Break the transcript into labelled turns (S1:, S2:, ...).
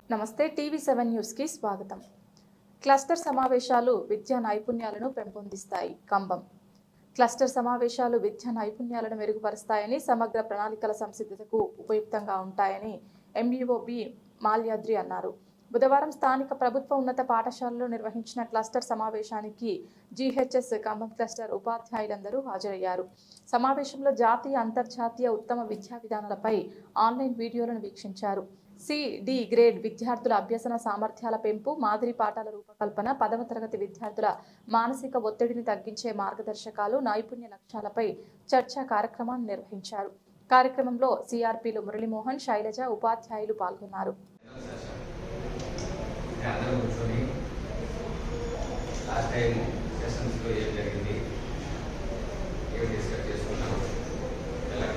S1: నమస్తే టీవీ7 న్యూస్ కి స్వాగతం. క్లస్టర్ సమావేశాలు విద్యా నైపుణ్యాలను పెంపొందిస్తాయి. కంబం క్లస్టర్ సమావేశాలు విద్యా నైపుణ్యాలను మెరుగుపరుస్తాయని, సమగ్ర ప్రణాళికల సంసిద్ధతకు ఉపయుక్తంగా ఉంటాయని ఎంఈఓ బి మాల్యాద్రి అన్నారు. బుధవారం స్థానిక ప్రభుత్వ ఉన్నత పాఠశాలలో నిర్వహించిన క్లస్టర్ సమావేశానికి జీహెచ్ఎస్ కంబం క్లస్టర్ ఉపాధ్యాయులందరూ హాజరయ్యారు. సమావేశంలో జాతీయ, అంతర్జాతీయ ఉత్తమ విద్యా విధానాలపై ఆన్లైన్ వీడియోలను వీక్షించారు. సి-డి గ్రేడ్ విద్యార్థుల అభ్యసన సామర్థ్యాల పెంపు, మాదిరి పాఠాల రూపకల్పన, 10వ తరగతి విద్యార్థుల మానసిక ఒత్తిడిని తగ్గించే మార్గదర్శకాలు, నైపుణ్య లక్ష్యాలపై చర్చా కార్యక్రమాన్ని నిర్వహించారు. కార్యక్రమంలో సిఆర్పిలు మురళీమోహన్, శైలజ, ఉపాధ్యాయులు పాల్గొన్నారు.
S2: సెషన్స్ లో ఏం జరిగింది, ఏం డిస్కస్ చేసుకున్నాం, ఎలా